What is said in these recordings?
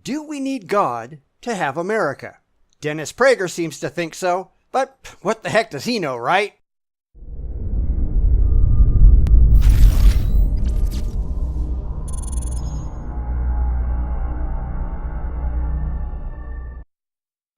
Do we need God to have America? Dennis Prager seems to think so, but what the heck does he know, right?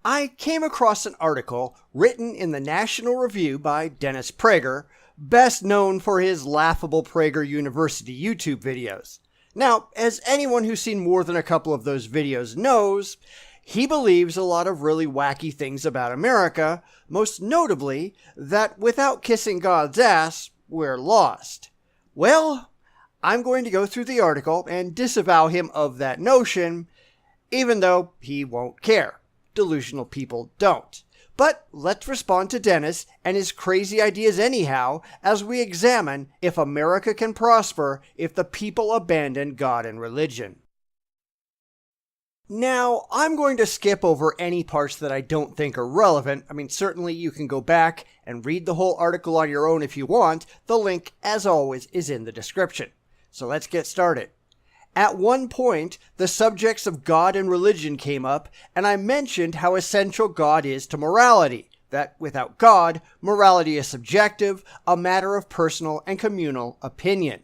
I came across an article written in the National Review by Dennis Prager, best known for his laughable Prager University YouTube videos. Now, as anyone who's seen more than a couple of those videos knows, he believes a lot of really wacky things about America, most notably that without kissing God's ass, we're lost. Well, I'm going to go through the article and disavow him of that notion, even though he won't care. Delusional people don't. But let's respond to Dennis and his crazy ideas anyhow as we examine if America can prosper if the people abandon God and religion. Now, I'm going to skip over any parts that I don't think are relevant. I mean, certainly you can go back and read the whole article on your own if you want. The link, as always, is in the description. So let's get started. At one point, the subjects of God and religion came up, and I mentioned how essential God is to morality, that without God, morality is subjective, a matter of personal and communal opinion.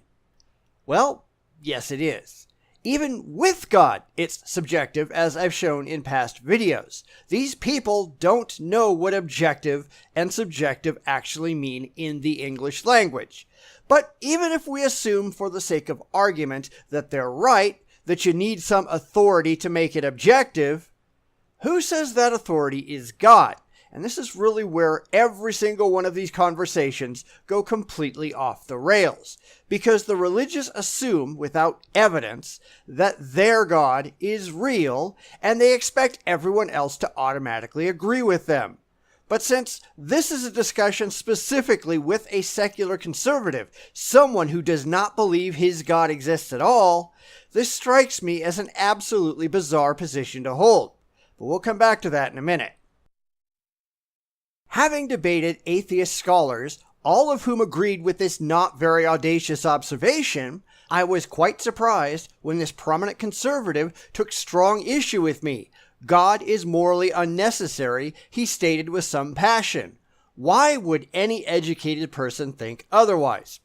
Well, yes it is. Even with God, it's subjective, as I've shown in past videos. These people don't know what objective and subjective actually mean in the English language. But even if we assume for the sake of argument that they're right, that you need some authority to make it objective, who says that authority is God? And this is really where every single one of these conversations go completely off the rails. Because the religious assume, without evidence, that their God is real, and they expect everyone else to automatically agree with them. But since this is a discussion specifically with a secular conservative, someone who does not believe his God exists at all, this strikes me as an absolutely bizarre position to hold. But we'll come back to that in a minute. Having debated atheist scholars, all of whom agreed with this not very audacious observation, I was quite surprised when this prominent conservative took strong issue with me. God is morally unnecessary, he stated with some passion. Why would any educated person think otherwise?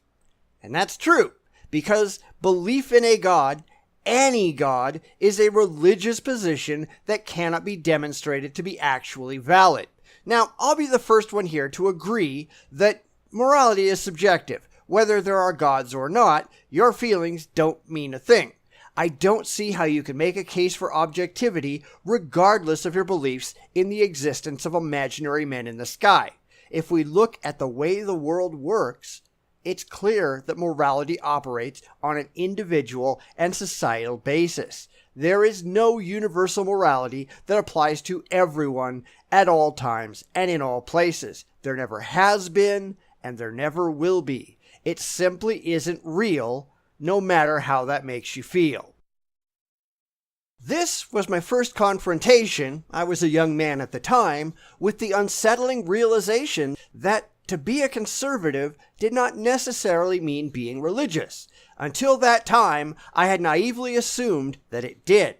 And that's true, because belief in a God, any God, is a religious position that cannot be demonstrated to be actually valid. Now, I'll be the first one here to agree that morality is subjective. Whether there are gods or not, your feelings don't mean a thing. I don't see how you can make a case for objectivity regardless of your beliefs in the existence of imaginary men in the sky. If we look at the way the world works, it's clear that morality operates on an individual and societal basis. There is no universal morality that applies to everyone at all times and in all places. There never has been, and there never will be. It simply isn't real, no matter how that makes you feel. This was my first confrontation, I was a young man at the time, with the unsettling realization that to be a conservative did not necessarily mean being religious. Until that time, I had naively assumed that it did.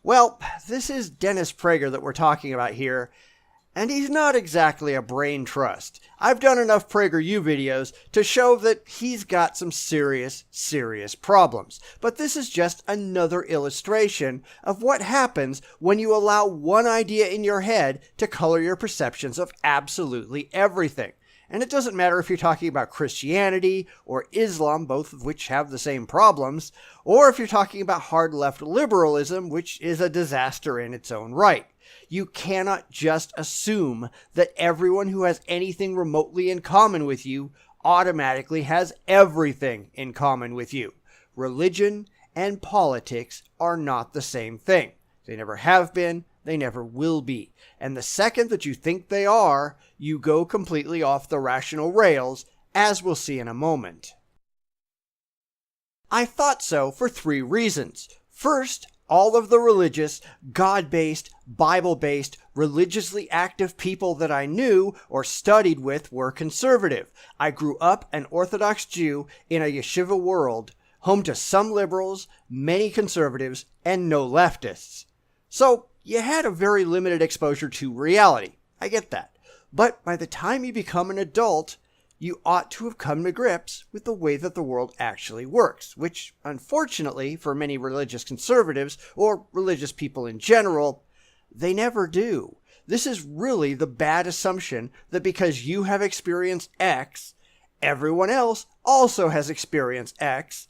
Well, this is Dennis Prager that we're talking about here, and he's not exactly a brain trust. I've done enough PragerU videos to show that he's got some serious problems. But this is just another illustration of what happens when you allow one idea in your head to color your perceptions of absolutely everything. And it doesn't matter if you're talking about Christianity or Islam, both of which have the same problems, or if you're talking about hard left liberalism, which is a disaster in its own right. You cannot just assume that everyone who has anything remotely in common with you automatically has everything in common with you. Religion and politics are not the same thing. They never have been, they never will be. And the second that you think they are, you go completely off the rational rails, as we'll see in a moment. I thought so for 3 reasons. First, all of the religious, God-based, Bible-based, religiously active people that I knew or studied with were conservative. I grew up an Orthodox Jew in a yeshiva world, home to some liberals, many conservatives, and no leftists. So you had a very limited exposure to reality. I get that. But by the time you become an adult, you ought to have come to grips with the way that the world actually works, which, unfortunately, for many religious conservatives, or religious people in general, they never do. This is really the bad assumption that because you have experienced X, everyone else also has experienced X.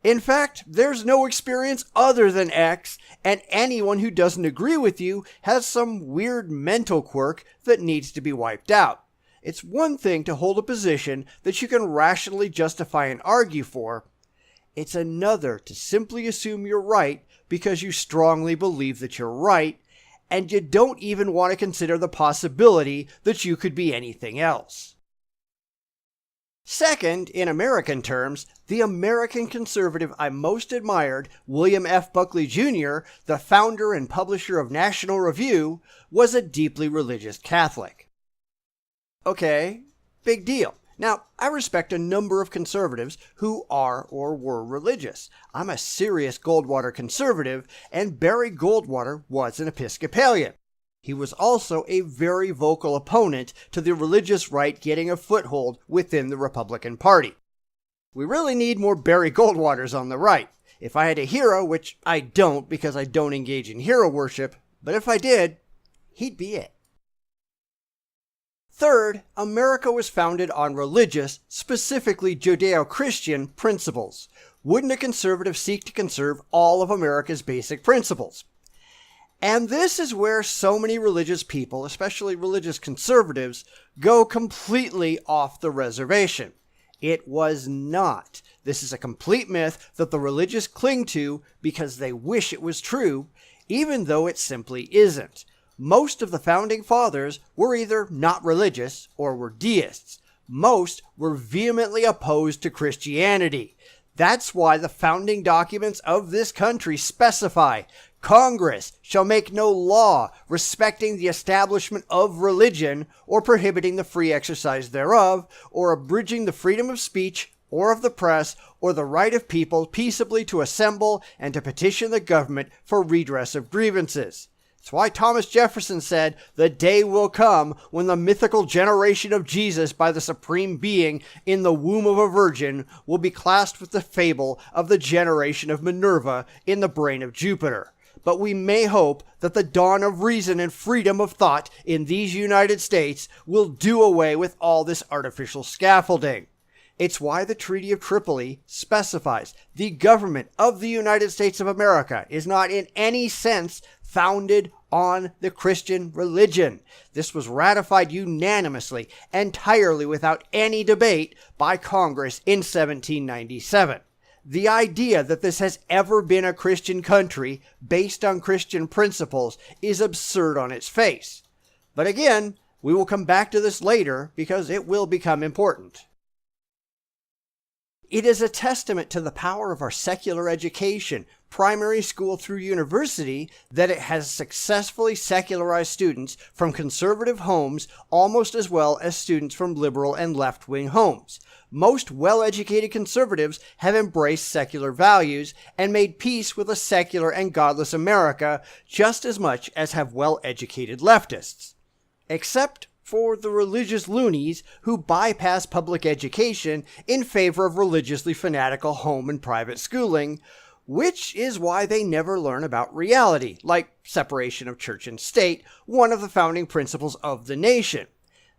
In fact, there's no experience other than X, and anyone who doesn't agree with you has some weird mental quirk that needs to be wiped out. It's one thing to hold a position that you can rationally justify and argue for. It's another to simply assume you're right because you strongly believe that you're right, and you don't even want to consider the possibility that you could be anything else. Second, in American terms, the American conservative I most admired, William F. Buckley Jr., the founder and publisher of National Review, was a deeply religious Catholic. Okay, big deal. Now, I respect a number of conservatives who are or were religious. I'm a serious Goldwater conservative, and Barry Goldwater was an Episcopalian. He was also a very vocal opponent to the religious right getting a foothold within the Republican Party. We really need more Barry Goldwaters on the right. If I had a hero, which I don't because I don't engage in hero worship, but if I did, he'd be it. Third, America was founded on religious, specifically Judeo-Christian, principles. Wouldn't a conservative seek to conserve all of America's basic principles? And this is where so many religious people, especially religious conservatives, go completely off the reservation. It was not. This is a complete myth that the religious cling to because they wish it was true, even though it simply isn't. Most of the founding fathers were either not religious or were deists. Most were vehemently opposed to Christianity. That's why the founding documents of this country specify Congress shall make no law respecting the establishment of religion or prohibiting the free exercise thereof or abridging the freedom of speech or of the press or the right of people peaceably to assemble and to petition the government for redress of grievances. That's why Thomas Jefferson said, "The day will come when the mythical generation of Jesus by the Supreme Being in the womb of a virgin will be classed with the fable of the generation of Minerva in the brain of Jupiter. But we may hope that the dawn of reason and freedom of thought in these United States will do away with all this artificial scaffolding." It's why the Treaty of Tripoli specifies the government of the United States of America is not in any sense founded on the Christian religion. This was ratified unanimously, entirely without any debate, by Congress in 1797. The idea that this has ever been a Christian country based on Christian principles is absurd on its face. But again, we will come back to this later because it will become important. It is a testament to the power of our secular education, primary school through university, that it has successfully secularized students from conservative homes almost as well as students from liberal and left-wing homes. Most well-educated conservatives have embraced secular values and made peace with a secular and godless America just as much as have well-educated leftists. Except for the religious loonies who bypass public education in favor of religiously fanatical home and private schooling, which is why they never learn about reality, like separation of church and state, one of the founding principles of the nation.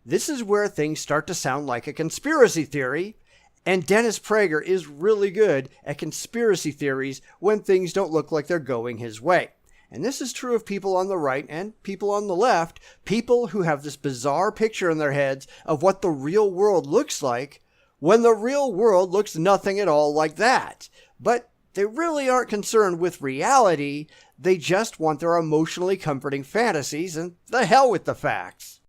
This is where things start to sound like a conspiracy theory, and Dennis Prager is really good at conspiracy theories when things don't look like they're going his way. And this is true of people on the right and people on the left, people who have this bizarre picture in their heads of what the real world looks like, when the real world looks nothing at all like that. But they really aren't concerned with reality, they just want their emotionally comforting fantasies, and the hell with the facts.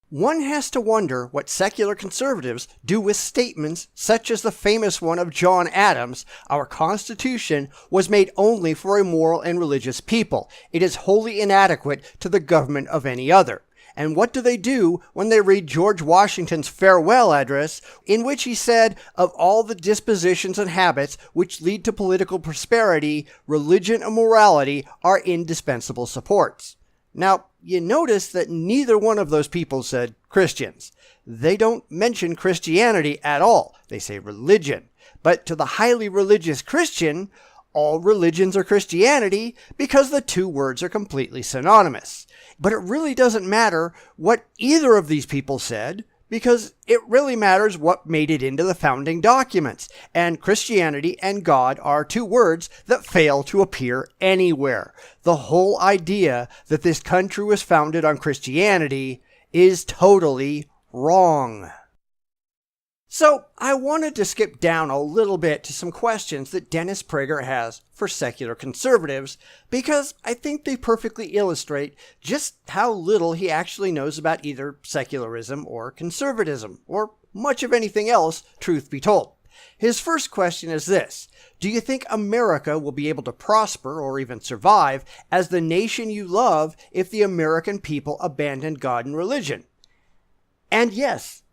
One has to wonder what secular conservatives do with statements such as the famous one of John Adams, "Our Constitution was made only for a moral and religious people. It is wholly inadequate to the government of any other." And what do when they read George Washington's farewell address, in which he said, of all the dispositions and habits which lead to political prosperity, religion and morality are indispensable supports. Now, you notice that neither one of those people said Christians. They don't mention Christianity at all. They say religion. But to the highly religious Christian, all religions are Christianity because the two words are completely synonymous. But it really doesn't matter what either of these people said, because it really matters what made it into the founding documents. And Christianity and God are two words that fail to appear anywhere. The whole idea that this country was founded on Christianity is totally wrong. So I wanted to skip down a little bit to some questions that Dennis Prager has for secular conservatives, because I think they perfectly illustrate just how little he actually knows about either secularism or conservatism, or much of anything else, truth be told. His first question is this: do you think America will be able to prosper or even survive as the nation you love if the American people abandon God and religion? And yes,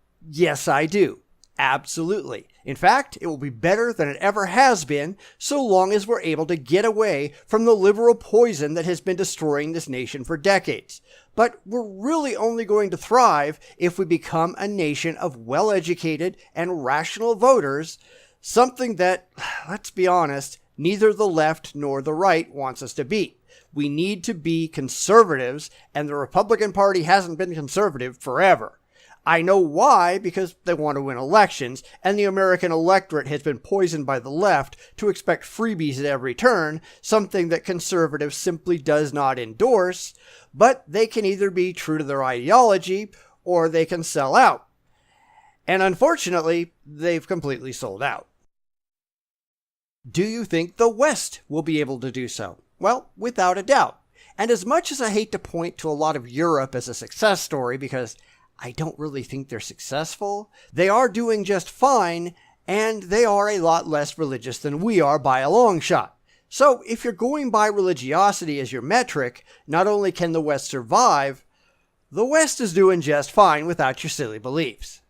I do. Absolutely. In fact, it will be better than it ever has been, so long as we're able to get away from the liberal poison that has been destroying this nation for decades. But we're really only going to thrive if we become a nation of well-educated and rational voters, something that, let's be honest, neither the left nor the right wants us to be. We need to be conservatives, and the Republican Party hasn't been conservative forever. I know why, because they want to win elections, and the American electorate has been poisoned by the left to expect freebies at every turn, something that conservatives simply does not endorse, but they can either be true to their ideology, or they can sell out. And unfortunately, they've completely sold out. Do you think the West will be able to do so? Well, without a doubt. And as much as I hate to point to a lot of Europe as a success story, because I don't really think they're successful, they are doing just fine, and they are a lot less religious than we are by a long shot. So if you're going by religiosity as your metric, not only can the West survive, the West is doing just fine without your silly beliefs.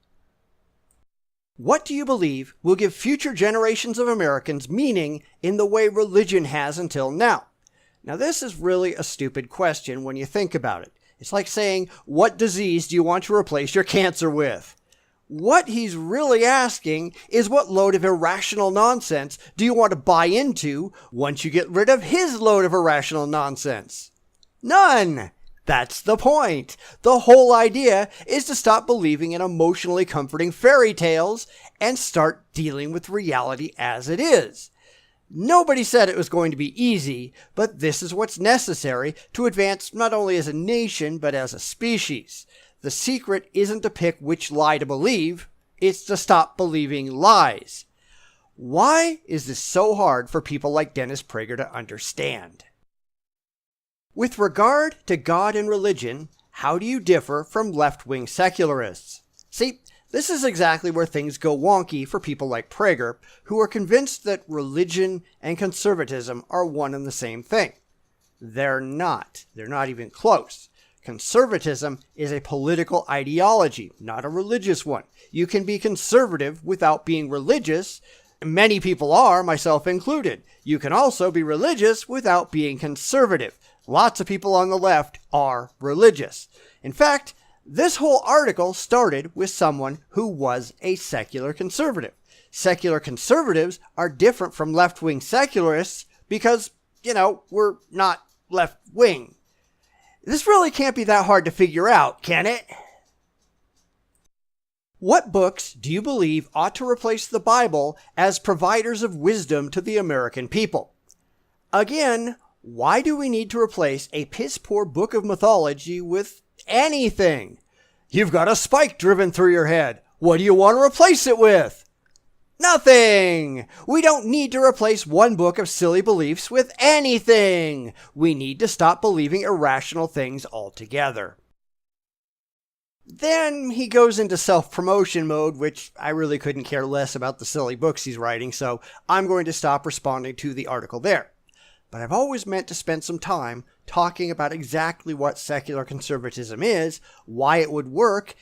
What do you believe will give future generations of Americans meaning in the way religion has until now? Now, this is really a stupid question when you think about it. It's like saying, what disease do you want to replace your cancer with? What he's really asking is what load of irrational nonsense do you want to buy into once you get rid of his load of irrational nonsense? None! That's the point. The whole idea is to stop believing in emotionally comforting fairy tales and start dealing with reality as it is. Nobody said it was going to be easy, but this is what's necessary to advance not only as a nation, but as a species. The secret isn't to pick which lie to believe, it's to stop believing lies. Why is this so hard for people like Dennis Prager to understand? With regard to God and religion, how do you differ from left-wing secularists? See, this is exactly where things go wonky for people like Prager, who are convinced that religion and conservatism are one and the same thing. They're not. They're not even close. Conservatism is a political ideology, not a religious one. You can be conservative without being religious. Many people are, myself included. You can also be religious without being conservative. Lots of people on the left are religious. In fact, this whole article started with someone who was a secular conservative. Secular conservatives are different from left-wing secularists because, we're not left-wing. This really can't be that hard to figure out, can it? What books do you believe ought to replace the Bible as providers of wisdom to the American people? Again, why do we need to replace a piss-poor book of mythology with anything? You've got a spike driven through your head. What do you want to replace it with? Nothing! We don't need to replace one book of silly beliefs with anything. We need to stop believing irrational things altogether. Then he goes into self-promotion mode, which I really couldn't care less about the silly books he's writing, so I'm going to stop responding to the article there. but I've always meant to spend some time talking about exactly what secular conservatism is, why it would work,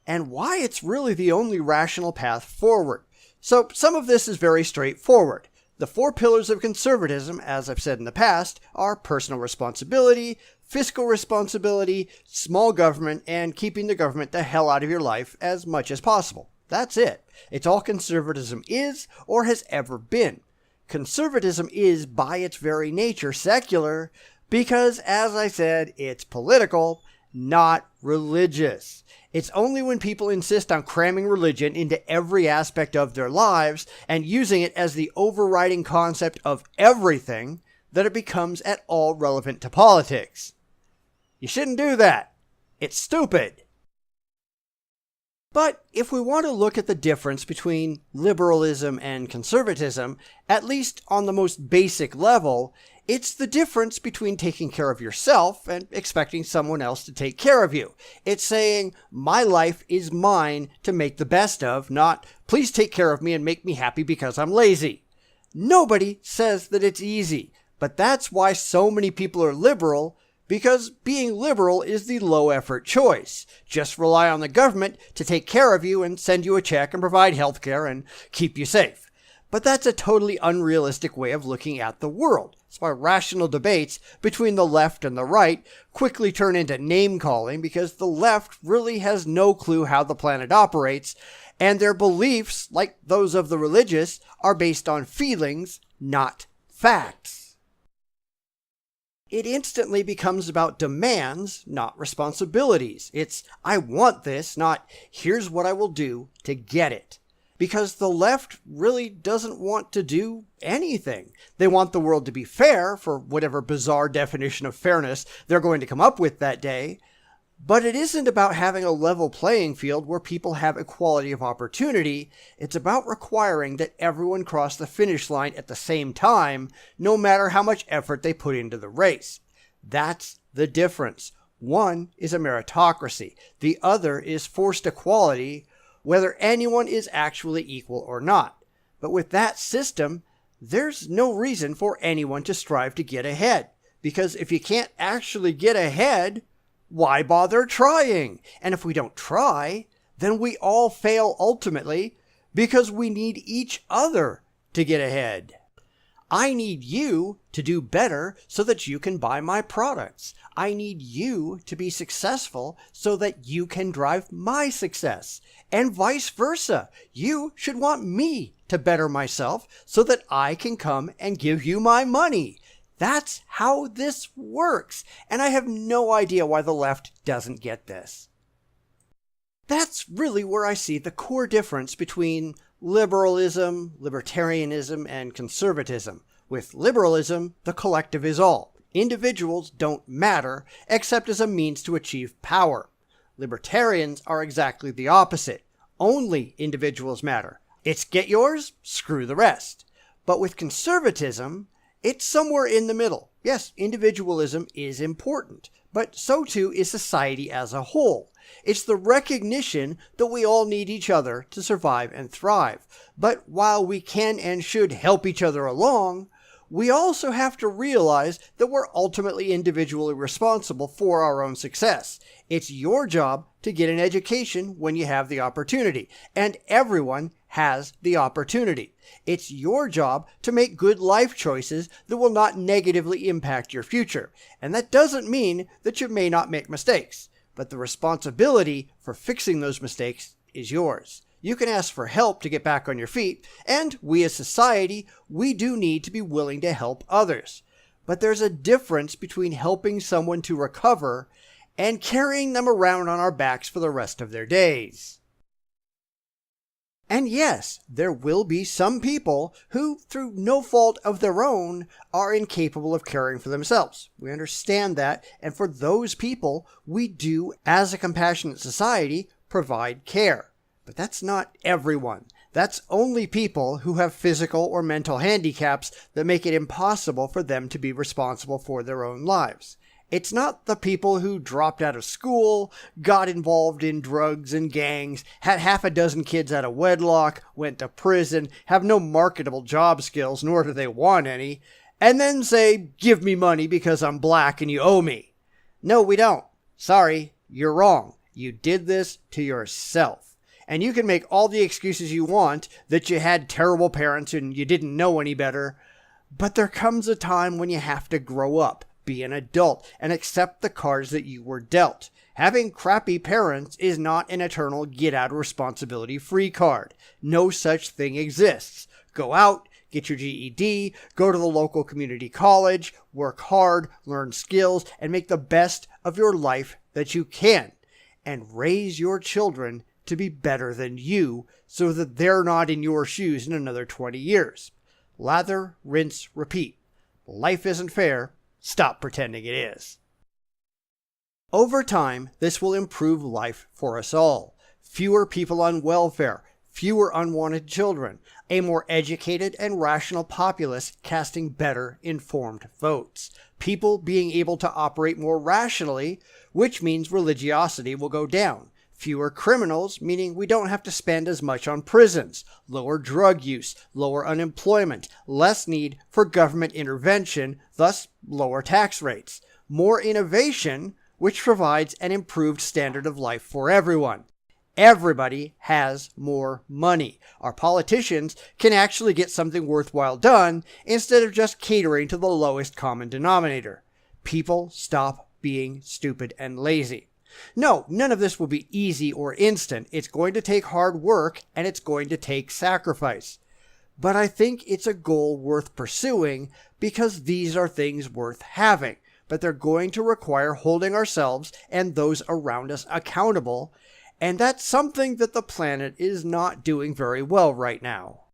and why it's really the only rational path forward. So some of this is very straightforward. The 4 pillars of conservatism, as I've said in the past, are personal responsibility, fiscal responsibility, small government, and keeping the government the hell out of your life as much as possible. That's it. It's all conservatism is or has ever been. Conservatism is, by its very nature, secular because, as I said, it's political, not religious. It's only when people insist on cramming religion into every aspect of their lives and using it as the overriding concept of everything that it becomes at all relevant to politics. You shouldn't do that. It's stupid. But if we want to look at the difference between liberalism and conservatism, at least on the most basic level, it's the difference between taking care of yourself and expecting someone else to take care of you. It's saying, my life is mine to make the best of, not, please take care of me and make me happy because I'm lazy. Nobody says that it's easy, but that's why so many people are liberal, because being liberal is the low-effort choice. Just rely on the government to take care of you and send you a check and provide health care and keep you safe. But that's a totally unrealistic way of looking at the world. That's why rational debates between the left and the right quickly turn into name-calling, because the left really has no clue how the planet operates, and their beliefs, like those of the religious, are based on feelings, not facts. It instantly becomes about demands, not responsibilities. It's, I want this, not, here's what I will do to get it. Because the left really doesn't want to do anything. They want the world to be fair, for whatever bizarre definition of fairness they're going to come up with that day. But it isn't about having a level playing field where people have equality of opportunity. It's about requiring that everyone cross the finish line at the same time, no matter how much effort they put into the race. That's the difference. One is a meritocracy. The other is forced equality, whether anyone is actually equal or not. But with that system, there's no reason for anyone to strive to get ahead. Because if you can't actually get ahead, why bother trying? And if we don't try, then we all fail ultimately because we need each other to get ahead. I need you to do better so that you can buy my products. I need you to be successful so that you can drive my success. And vice versa. You should want me to better myself so that I can come and give you my money. That's how this works, and I have no idea why the left doesn't get this. That's really where I see the core difference between liberalism, libertarianism, and conservatism. With liberalism, the collective is all. Individuals don't matter, except as a means to achieve power. Libertarians are exactly the opposite. Only individuals matter. It's get yours, screw the rest. But with conservatism, it's somewhere in the middle. Yes, individualism is important, but so too is society as a whole. It's the recognition that we all need each other to survive and thrive. But while we can and should help each other along, we also have to realize that we're ultimately individually responsible for our own success. It's your job to get an education when you have the opportunity, and everyone has the opportunity. It's your job to make good life choices that will not negatively impact your future. And that doesn't mean that you may not make mistakes, but the responsibility for fixing those mistakes is yours. You can ask for help to get back on your feet, and we as society, we do need to be willing to help others. But there's a difference between helping someone to recover and carrying them around on our backs for the rest of their days. And yes, there will be some people who, through no fault of their own, are incapable of caring for themselves. We understand that, and for those people, we do, as a compassionate society, provide care. But that's not everyone. That's only people who have physical or mental handicaps that make it impossible for them to be responsible for their own lives. It's not the people who dropped out of school, got involved in drugs and gangs, had half a dozen kids out of wedlock, went to prison, have no marketable job skills, nor do they want any, and then say, give me money because I'm black and you owe me. No, we don't. Sorry, you're wrong. You did this to yourself. And you can make all the excuses you want that you had terrible parents and you didn't know any better. But there comes a time when you have to grow up, be an adult, and accept the cards that you were dealt. Having crappy parents is not an eternal get-out-of-responsibility-free card. No such thing exists. Go out, get your GED, go to the local community college, work hard, learn skills, and make the best of your life that you can. And raise your children to be better than you so that they're not in your shoes in another 20 years. Lather, rinse, repeat. Life isn't fair. Stop pretending it is. Over time, this will improve life for us all. Fewer people on welfare, fewer unwanted children, a more educated and rational populace casting better informed votes, people being able to operate more rationally, which means religiosity will go down, fewer criminals, meaning we don't have to spend as much on prisons, lower drug use, lower unemployment, less need for government intervention, thus lower tax rates, more innovation, which provides an improved standard of life for everyone. Everybody has more money. Our politicians can actually get something worthwhile done instead of just catering to the lowest common denominator. People stop being stupid and lazy. No, none of this will be easy or instant. It's going to take hard work and it's going to take sacrifice. But I think it's a goal worth pursuing because these are things worth having. But they're going to require holding ourselves and those around us accountable, and that's something that the planet is not doing very well right now.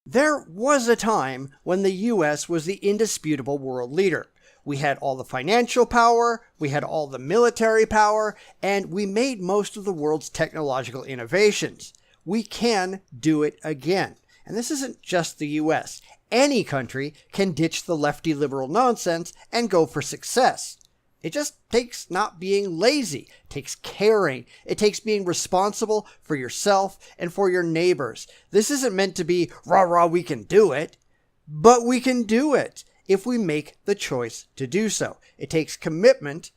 There was a time when the US was the indisputable world leader. We had all the financial power, we had all the military power, and we made most of the world's technological innovations. We can do it again. And this isn't just the US. Any country can ditch the lefty liberal nonsense and go for success. It just takes not being lazy. It takes caring. It takes being responsible for yourself and for your neighbors. This isn't meant to be, rah, rah, we can do it. But we can do it if we make the choice to do so. It takes commitment,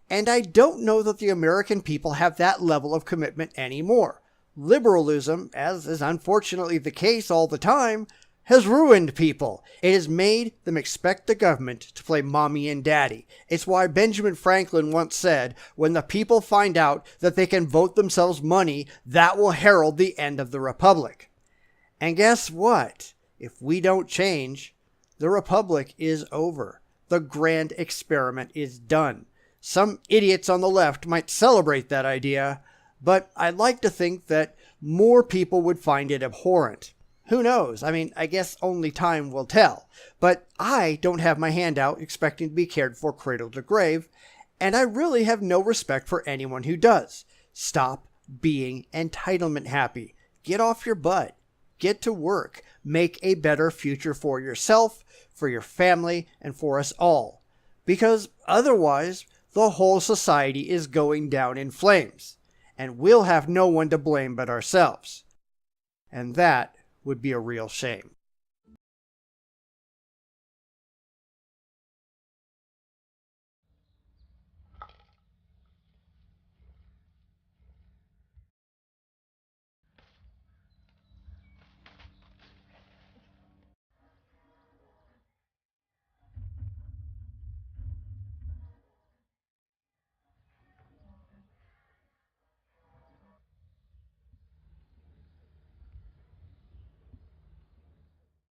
and I don't know that the American people have that level of commitment anymore. Liberalism, as is unfortunately the case all the time, has ruined people. It has made them expect the government to play mommy and daddy. It's why Benjamin Franklin once said, when the people find out that they can vote themselves money, that will herald the end of the republic. And guess what? If we don't change, the republic is over. The grand experiment is done. Some idiots on the left might celebrate that idea, but I'd like to think that more people would find it abhorrent. Who knows? I mean, I guess only time will tell. But I don't have my hand out expecting to be cared for cradle to grave, and I really have no respect for anyone who does. Stop being entitlement happy. Get off your butt. Get to work. Make a better future for yourself, for your family, and for us all. Because otherwise, the whole society is going down in flames, and we'll have no one to blame but ourselves. And that would be a real shame.